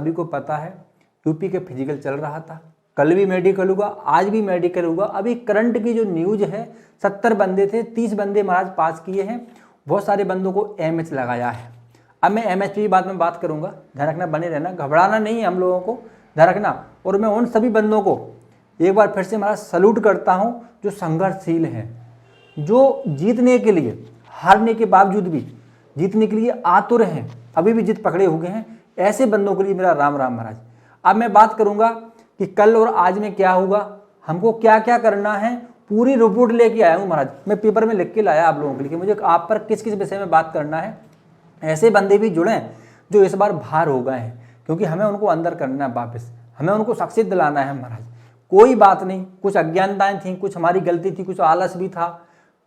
सभी को पता है यूपी के फिजिकल चल रहा था, कल भी मेडिकल हुआ, आज भी मेडिकल हुआ। अभी करंट की जो न्यूज है 70 बंदे थे, 30 बंदे महाराज पास किए हैं, बहुत सारे बंदों को एमएच लगाया है। अब मैं एमएच की बात में बात करूंगा, ध्यान रखना, बने रहना, घबराना नहीं है हम लोगों को, ध्यान रखना। और मैं उन सभी बंदों को एक बार फिर से महाराज सल्यूट करता हूं जो संघर्षशील हैं, जो जीतने के लिए, हारने के बावजूद भी जीतने के लिए आतुर हैं, अभी भी जिद पकड़े हुए हैं। ऐसे बंदों के लिए मेरा राम राम महाराज। अब मैं बात करूंगा कि कल और आज में क्या होगा, हमको क्या क्या करना है, पूरी रिपोर्ट लेके आया हूँ महाराज। मैं पेपर में लिख के लाया आप लोगों के लिए कि मुझे आप पर किस किस विषय में बात करना है। ऐसे बंदे भी जुड़े जो इस बार बाहर हो गए हैं, क्योंकि हमें उनको अंदर करना है वापस, हमें उनको सक्सेस दिलाना है महाराज। कोई बात नहीं, कुछ अज्ञानताएं थी, कुछ हमारी गलती थी, कुछ आलस भी था,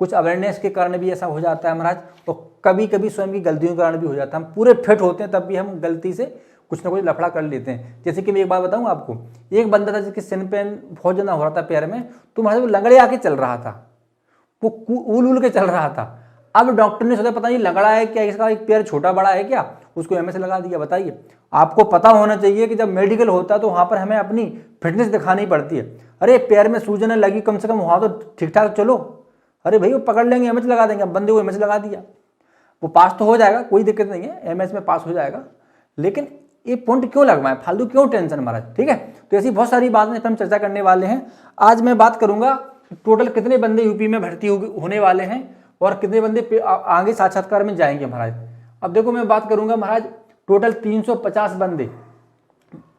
कुछ अवेयरनेस के कारण भी ऐसा हो जाता है महाराज, और कभी कभी स्वयं की गलतियों के कारण भी हो जाता है। हम पूरे फिट होते हैं तब भी हम गलती से कुछ ना कुछ लफड़ा कर लेते हैं। जैसे कि मैं एक बात बताऊं आपको, एक बंदा था जिसके सिन पेन बहुत ज़्यादा हो रहा था पैर में, तो महाराज वो लंगड़े आके चल रहा था, वो उल उल के चल रहा था। अब डॉक्टर ने सोचा पता नहीं लंगड़ा है क्या, इसका एक पैर छोटा बड़ा है क्या, उसको एमएस लगा दिया। बताइए, आपको पता होना चाहिए कि जब मेडिकल होता है तो वहाँ पर हमें अपनी फिटनेस दिखानी पड़ती है। अरे पैर में सूजन लगी, कम से कम वहाँ तो ठीक ठाक चलो, अरे भाई वो पकड़ लेंगे, एमएच लगा देंगे। अब बंदे को एमएच लगा दिया, वो पास तो हो जाएगा, कोई दिक्कत नहीं है, एमएच में पास हो जाएगा, लेकिन ये पॉइंट क्यों लगवाएं, फालतू क्यों टेंशन महाराज, ठीक है। तो ऐसी बहुत सारी बातें हम चर्चा करने वाले हैं। आज मैं बात करूंगा टोटल कितने बंदे यूपी में भर्ती होने वाले हैं और कितने बंदे आगे साक्षात्कार में जाएंगे महाराज। अब देखो मैं बात करूंगा महाराज, टोटल 350 बंदे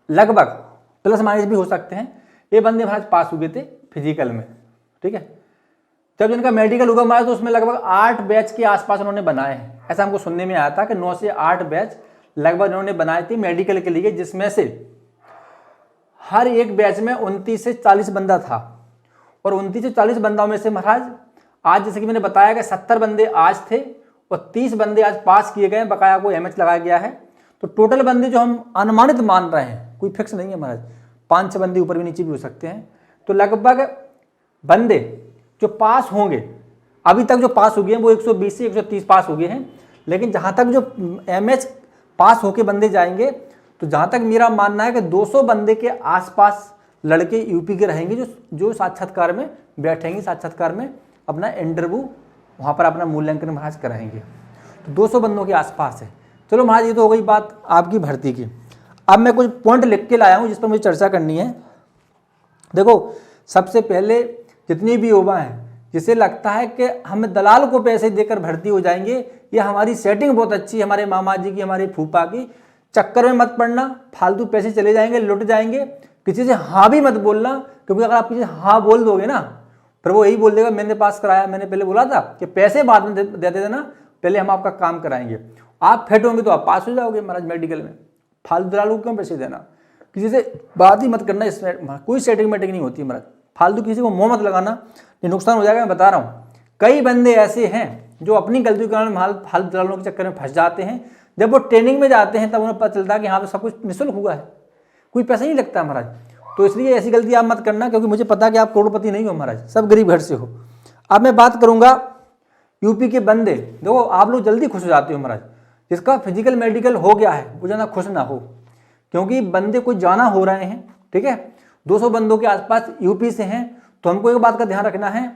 लगभग, प्लस माइनस भी हो सकते हैं, ये बंदे महाराज पास हुए थे फिजिकल में, ठीक है। जब जिनका मेडिकल होगा महाराज तो उसमें लगभग 8 बैच के आसपास उन्होंने बनाए हैं। ऐसा हमको सुनने में आया था कि 9 से 8 बैच लगभग उन्होंने बनाए थे मेडिकल के लिए, जिसमें से हर एक बैच में 29 से 40 बंदा था। और 29 से 40 बंदाओं में से महाराज आज जैसे कि मैंने बताया कि 70 बंदे आज थे और 30 बंदे आज पास किए गए, बकाया को एमएच लगाया गया है। तो टोटल बंदे जो हम अनुमानित मान रहे हैं, कोई फिक्स नहीं है महाराज, 5-6 बंदे ऊपर भी नीचे भी हो सकते हैं। तो लगभग बंदे जो पास होंगे, अभी तक जो पास हो गए हैं वो 120 से 130 पास हो गए हैं, लेकिन जहाँ तक जो एमएच पास होके बंदे जाएंगे, तो जहाँ तक मेरा मानना है कि 200 बंदे के आसपास लड़के यूपी के रहेंगे जो साक्षात्कार में बैठेंगे, साक्षात्कार में अपना इंटरव्यू वहाँ पर अपना मूल्यांकन महाराज कराएंगे। तो 200 बंदों के आसपास है। चलो महाराज ये तो हो गई बात आपकी भर्ती की। अब मैं कुछ पॉइंट लिख के लाया हूँ जिस पर मुझे चर्चा करनी है। देखो, सबसे पहले जितनी भी युवा हैं जिसे लगता है कि हम दलाल को पैसे देकर भर्ती हो जाएंगे, या हमारी सेटिंग बहुत अच्छी है, हमारे मामा जी की, हमारे फूफा की, चक्कर में मत पड़ना, फालतू पैसे चले जाएंगे, लुट जाएंगे। किसी से हाँ भी मत बोलना, क्योंकि अगर आप किसी से हाँ बोल दोगे ना, फिर वो यही बोल देगा मैंने पास कराया, मैंने पहले बोला था कि पैसे बाद में देते थे ना, पहले हम आपका काम कराएंगे। आप फिट होंगे तो आप पास हो जाओगे महाराज मेडिकल में। फालतू दलालों को क्यों पैसे देना, किसी से बात ही मत करना, इसमें कोई सेटिंग मेटिंग नहीं होती महाराज। फालतू किसी को मुंह मत लगाना, ये नुकसान हो जाएगा। मैं बता रहा हूँ, कई बंदे ऐसे हैं जो अपनी गलती के कारण फालतू दलालों के चक्कर में फंस जाते हैं। जब वो ट्रेनिंग में जाते हैं तब उन्हें पता चलता है कि हाँ तो सब कुछ निःशुल्क हुआ है, कोई पैसा नहीं लगता महाराज। तो इसलिए ऐसी गलती आप मत करना, क्योंकि मुझे पता है कि आप करोड़पति नहीं हो महाराज, सब गरीब घर से हो। अब मैं बात करूंगा यूपी के बंदे। देखो, आप लोग जल्दी खुश हो जाते हो महाराज, जिसका फिजिकल मेडिकल हो गया है वो ज़्यादा खुश ना हो, क्योंकि बंदे कुछ जाना हो रहे हैं, ठीक है। 200 बंदों के आसपास यूपी से हैं, तो हमको एक बात का ध्यान रखना है,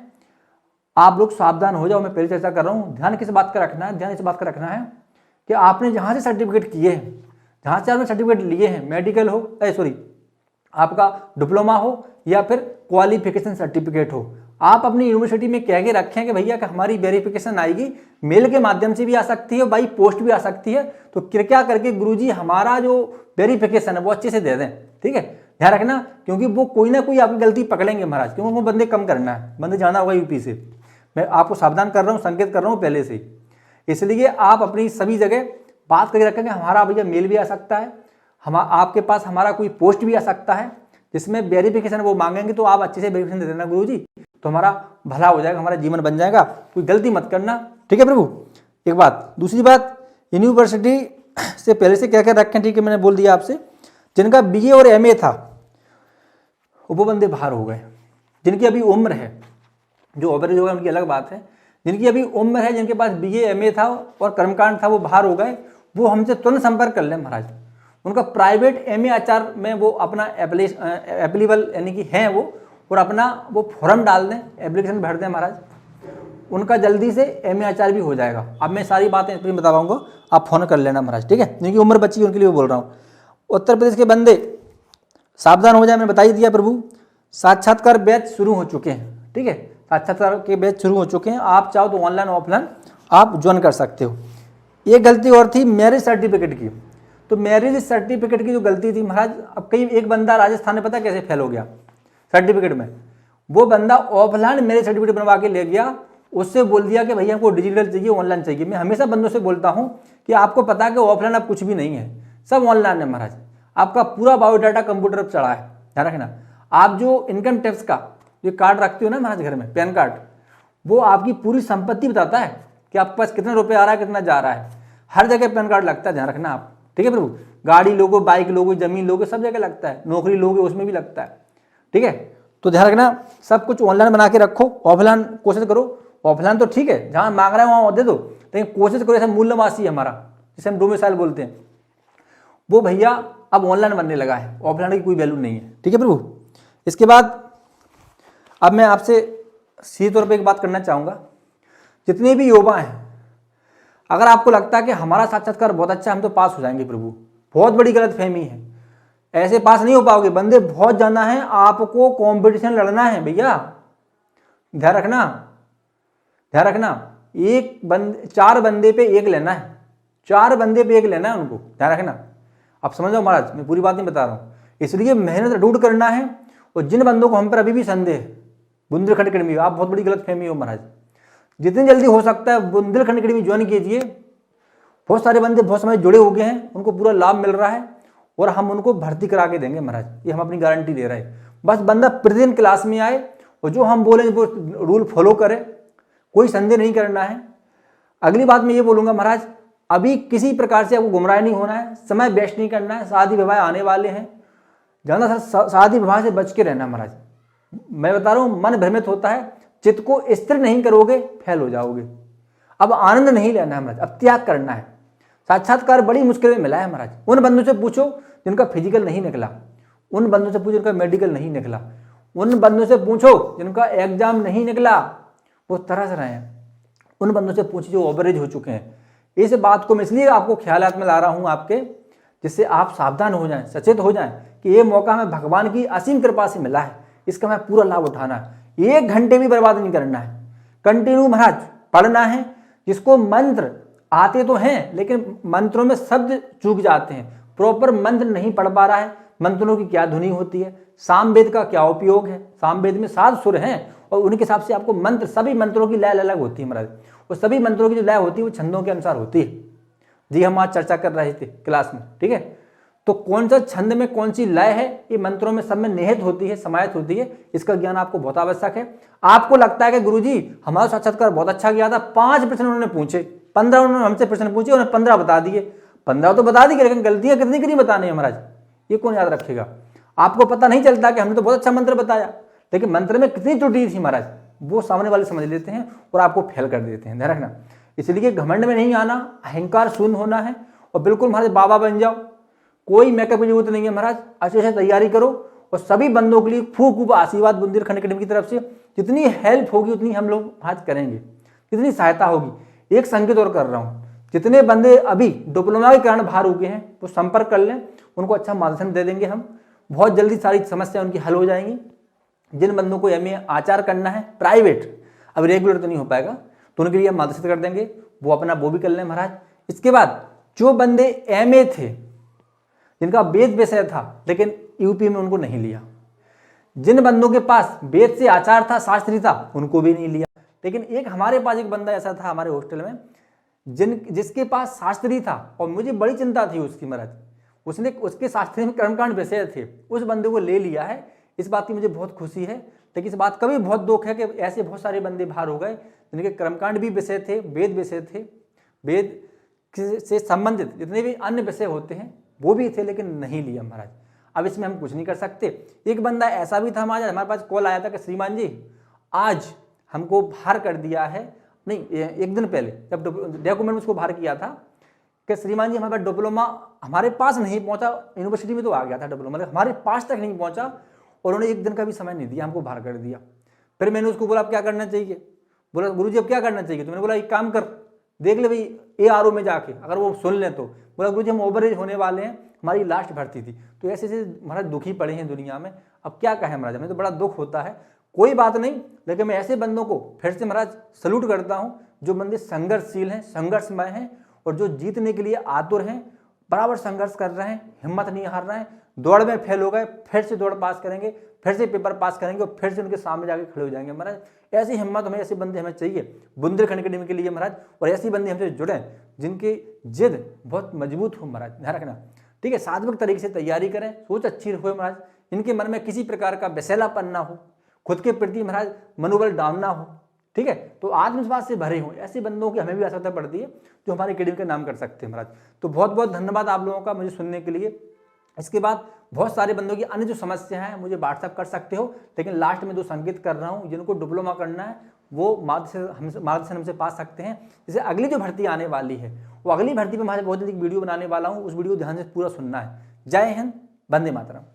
आप लोग सावधान हो जाओ। मैं पहले चर्चा कर रहा हूँ, ध्यान किस बात का रखना है, ध्यान इस बात का रखना है कि आपने जहाँ से सर्टिफिकेट किए हैं, जहाँ से आपने सर्टिफिकेट लिए हैं, मेडिकल हो आपका डिप्लोमा हो या फिर क्वालिफिकेशन सर्टिफिकेट हो, आप अपनी यूनिवर्सिटी में कह के रखें कि भैया कि हमारी वेरिफिकेशन आएगी, मेल के माध्यम से भी आ सकती है, बाई पोस्ट भी आ सकती है, तो कृपया करके गुरुजी हमारा जो वेरिफिकेशन है वो अच्छे से दे दें, ठीक है। ध्यान रखना, क्योंकि वो कोई ना कोई आपकी गलती पकड़ेंगे महाराज, क्योंकि वो बंदे कम करना है, बंदे जाना होगा यूपी से। मैं आपको सावधान कर रहा हूँ, संकेत कर रहा हूँ पहले से, इसलिए आप अपनी सभी जगह बात करके रखेंगे हमारा भैया मेल भी आ सकता है, हम आपके पास हमारा कोई पोस्ट भी आ सकता है जिसमें वेरिफिकेशन वो मांगेंगे, तो आप अच्छे से वेरिफिकेशन दे देना गुरुजी, तो हमारा भला हो जाएगा, हमारा जीवन बन जाएगा, कोई गलती मत करना, ठीक है प्रभु। एक बात, दूसरी बात, यूनिवर्सिटी से पहले से क्या क्या रखें, ठीक है, मैंने बोल दिया आपसे। जिनका बीए और एमए था वो बंदे बाहर हो गए, जिनकी अभी उम्र है, जो ओवरेज होगा उनकी अलग बात है, जिनकी अभी उम्र है, जिनके पास बीए एमए था और कर्मकांड था, वो बाहर हो गए, वो हमसे तुरंत संपर्क कर लें महाराज, उनका प्राइवेट एमए आचार में वो अपना एप्लीबल यानी कि हैं वो, और अपना वो फॉर्म डाल दें, एप्लीकेशन भर दें महाराज, उनका जल्दी से एमए आचार भी हो जाएगा। अब मैं सारी बातें फिर बता पाऊंगा, आप फोन कर लेना महाराज, ठीक है, क्योंकि उम्र बच्ची उनके लिए बोल रहा हूँ। उत्तर प्रदेश के बंदे सावधान हो जाए, मैंने बता ही दिया प्रभु। साक्षात्कार बैच शुरू हो चुके हैं, ठीक है, साक्षात्कार के बैच शुरू हो चुके हैं। आप चाहो तो ऑनलाइन ऑफलाइन आप ज्वाइन कर सकते हो। एक गलती और थी मैरिज सर्टिफिकेट की, तो मैरिज सर्टिफिकेट की जो गलती थी महाराज, अब कई एक बंदा राजस्थान में पता कैसे फेल हो गया सर्टिफिकेट में, वो बंदा ऑफलाइन मैरिज सर्टिफिकेट बनवा के ले गया, उससे बोल दिया कि भैया हमको डिजिटल चाहिए, ऑनलाइन चाहिए। मैं हमेशा बंदों से बोलता हूँ कि आपको पता है कि ऑफलाइन अब कुछ भी नहीं है, सब ऑनलाइन है महाराज। आपका पूरा बायोडाटा कंप्यूटर पर चढ़ा है, ध्यान रखना। आप जो इनकम टैक्स का जो कार्ड रखते हो ना महाराज घर में, पैन कार्ड, वो आपकी पूरी संपत्ति बताता है कि आपके पास कितना रुपये आ रहा है, कितना जा रहा है। हर जगह पैन कार्ड लगता है, ध्यान रखना आप, ठीक है प्रभु। गाड़ी लोगो, बाइक लोगो, जमीन लोगे, सब जगह लगता है, नौकरी लोगे उसमें भी लगता है, ठीक है। तो ध्यान रखना, सब कुछ ऑनलाइन बना के रखो, ऑफलाइन कोशिश करो। ऑफलाइन तो ठीक है, जहाँ मांग रहा है वहाँ दे दो, लेकिन कोशिश करो, ऐसा मूल्यवासी है हमारा, जिसे हम डोमिसाइल बोलते हैं, वो भैया अब ऑनलाइन बनने लगा है, ऑफलाइन की कोई वैल्यू नहीं है, ठीक है प्रभु। इसके बाद अब मैं आपसे सीधे तौर पर एक बात करना चाहूँगा, जितने भी युवा हैं, अगर आपको लगता है कि हमारा साक्षात्कार बहुत अच्छा, हम तो पास हो जाएंगे प्रभु, बहुत बड़ी गलतफहमी है। ऐसे पास नहीं हो पाओगे, बंदे बहुत जाना है, आपको कंपटीशन लड़ना है भैया, ध्यान रखना, ध्यान रखना। एक बंदे, 4 बंदे पे एक लेना है, 4 बंदे पे एक लेना है उनको, ध्यान रखना। आप समझ लो महाराज, मैं पूरी बात नहीं बता रहा हूँ, इसलिए मेहनत ढूंढ करना है। और जिन बंदों को हम पर अभी भी संदेह है, बुंदेलखंड अकेडमी, आप बहुत बड़ी गलतफहमी हो महाराज, जितनी जल्दी हो सकता है बुंदेलखंड अकेडमी ज्वाइन कीजिए। बहुत सारे बंदे बहुत समय जुड़े हो गए हैं, उनको पूरा लाभ मिल रहा है, और हम उनको भर्ती करा के देंगे महाराज, ये हम अपनी गारंटी दे रहे हैं। बस बंदा प्रतिदिन क्लास में आए और जो हम बोलेंगे वो रूल फॉलो करे, कोई संदेह नहीं करना है। अगली बात मैं ये बोलूँगा महाराज, अभी किसी प्रकार से आपको गुमराह नहीं होना है, समय वेस्ट नहीं करना है, शादी विवाह आने वाले हैं, ज़्यादा शादी विवाह से बच के रहना महाराज। मैं बता रहा हूँ, मन भ्रमित होता है, चित्त को स्थिर नहीं करोगे फेल हो जाओगे। अब आनंद नहीं लेना है महाराज, अब त्याग करना है। साक्षात्कार बड़ी मुश्किल में मिला है महाराज। उन बंदों से पूछो जिनका फिजिकल नहीं निकला, उन बंदों से पूछो जिनका मेडिकल नहीं निकला, उन बंदों से पूछो जिनका एग्जाम नहीं निकला, वो तरस रहे हैं, उन बंदों से पूछो जो ओवरेज हो चुके हैं। इस बात को मैं इसलिए आपको ख्यालात में ला रहा हूँ आपके, जिससे आप सावधान हो जाएं, सचेत हो जाएं कि ये मौका हमें भगवान की असीम कृपा से मिला है, इसका हमें पूरा लाभ उठाना है। 1 घंटे भी बर्बाद नहीं करना है, कंटिन्यू महाराज पढ़ना है। जिसको मंत्र आते तो हैं लेकिन मंत्रों में शब्द चूक जाते हैं, प्रॉपर मंत्र नहीं पढ़ पा रहा है, मंत्रों की क्या ध्वनि होती है, सामवेद का क्या उपयोग है, सामवेद में 7 सुर हैं और उनके हिसाब से आपको मंत्र, सभी मंत्रों की लय अलग होती है महाराज, और सभी मंत्रों की जो लय होती है वो छंदों के अनुसार होती है। जी हम आज चर्चा कर रहे थे क्लास में, ठीक है। तो कौन सा छंद में कौन सी लय है, ये मंत्रों में सब में निहित होती है, समाहित होती है, इसका ज्ञान आपको बहुत आवश्यक है। आपको लगता है कि गुरुजी हमारा साक्षात्कार बहुत अच्छा गया था, 5 प्रश्न उन्होंने पूछे, 15 उन्होंने हमसे प्रश्न पूछे, उन्होंने 15 बता दिए, 15 तो बता दी, लेकिन गलतियां कितनी कितनी बतानी है महाराज, ये कौन याद रखेगा। आपको पता नहीं चलता कि हमने तो बहुत अच्छा मंत्र बताया, लेकिन मंत्र में कितनी त्रुटि थी महाराज, वो सामने वाले समझ लेते हैं और आपको फेल कर देते हैं, ध्यान रखना। इसलिए घमंड में नहीं आना, अहंकार शून्य होना है और बिल्कुल महाराज बाबा बन जाओ, कोई मेकअप की जरूरत नहीं है महाराज। अच्छे से तैयारी करो और सभी बंदों के लिए खूब आशीर्वाद बुंदेलखंड अकेडमी की तरफ से, जितनी हेल्प होगी उतनी हम लोग आज करेंगे, जितनी सहायता होगी। एक संकेत और कर रहा हूँ, जितने बंदे अभी डिप्लोमा के कारण बाहर हो गए हैं वो संपर्क कर लें, उनको अच्छा मार्गदर्शन दे देंगे हम, बहुत जल्दी सारी समस्या उनकी हल हो जाएंगी। जिन बंदों को एमए आचार करना है प्राइवेट, अब रेगुलर तो नहीं हो पाएगा, तो उनके लिए हम मार्गदर्शित कर देंगे, वो अपना वो भी कर लें महाराज। इसके बाद जो बंदे एमए थे, जिनका वेद विषय था लेकिन यूपी में उनको नहीं लिया, जिन बंदों के पास वेद से आचार था, शास्त्री था, उनको भी नहीं लिया। लेकिन एक हमारे पास एक बंदा ऐसा था हमारे हॉस्टल में, जिसके पास शास्त्री था और मुझे बड़ी चिंता थी उसकी महाराज, उसके शास्त्री में कर्मकांड विषय थे, उस बंदे को ले लिया है। इस बात की मुझे बहुत खुशी है, लेकिन इस बात का भी बहुत दुख है कि ऐसे बहुत सारे बंदे बाहर हो गए जिनके कर्मकांड भी विषय थे, वेद विषय थे, वेद से संबंधित जितने भी अन्य विषय होते हैं वो भी थे, लेकिन नहीं लिया महाराज। अब इसमें हम कुछ नहीं कर सकते। एक बंदा ऐसा भी था हमारे पास कॉल आया था कि श्रीमान जी आज हमको बाहर कर दिया है, नहीं 1 दिन पहले जब डॉक्यूमेंट उसको बाहर किया था कि श्रीमान जी हमारे पास डिप्लोमा हमारे पास नहीं पहुंचा, यूनिवर्सिटी में तो आ गया था डिप्लोमा, मतलब हमारे पास तक नहीं पहुंचा और उन्होंने एक दिन का भी समय नहीं दिया, हमको बाहर कर दिया। फिर मैंने उसको बोला अब क्या करना चाहिए, बोला गुरुजी अब क्या करना चाहिए, तो मैंने बोला एक काम कर, देख ले भाई ARO में जाके, अगर वो सुन लें तो। बोला गुरुजी हम ओवरेज होने वाले हैं, हमारी लास्ट भर्ती थी। तो ऐसे ऐसे महाराज दुखी पड़े हैं दुनिया में, अब क्या कहें महाराज, हमें तो बड़ा दुख होता है। कोई बात नहीं, लेकिन मैं ऐसे बंदों को फिर से महाराज सल्यूट करता हूँ जो बंदे संघर्षशील हैं, संघर्षमय हैं और जो जीतने के लिए आतुर हैं, बराबर संघर्ष कर रहे हैं, हिम्मत नहीं हार रहे हैं। दौड़ में फेल हो गए, फिर से दौड़ पास करेंगे, फिर से पेपर पास करेंगे और फिर से उनके सामने जाके खड़े हो जाएंगे महाराज। ऐसी हिम्मत हमें, ऐसे बंदे हमें चाहिए बुंदेलखंड अकेडमी के लिए महाराज, और ऐसी बंदे हमसे जुड़े जिनकी जिद बहुत मजबूत हो महाराज, ध्यान रखना। ठीक है, सात्विक तरीके से तैयारी करें, सोच अच्छी हो महाराज, इनके मन में किसी प्रकार का वैसेलापन ना हो, खुद के प्रति महाराज मनोबल डाउन ना हो। ठीक है, तो आत्मविश्वास से भरे हों, ऐसे बंदों की हमें भी आवश्यकता पड़ती है जो हमारे अकेडमी का नाम कर सकते हैं महाराज। तो बहुत बहुत धन्यवाद आप लोगों का मुझे सुनने के लिए। इसके बाद बहुत सारे बंदों की अन्य जो समस्या है मुझे व्हाट्सअप कर सकते हो, लेकिन लास्ट में 2 संकेत कर रहा हूँ, जिनको डिप्लोमा करना है वो मार्गदर्शन हमसे पा सकते हैं। जैसे अगली जो भर्ती आने वाली है, वो अगली भर्ती में मैं बहुत जल्दी वीडियो बनाने वाला हूँ, उस वीडियो को ध्यान से पूरा सुनना है। जय हिंद, वंदे मातरम।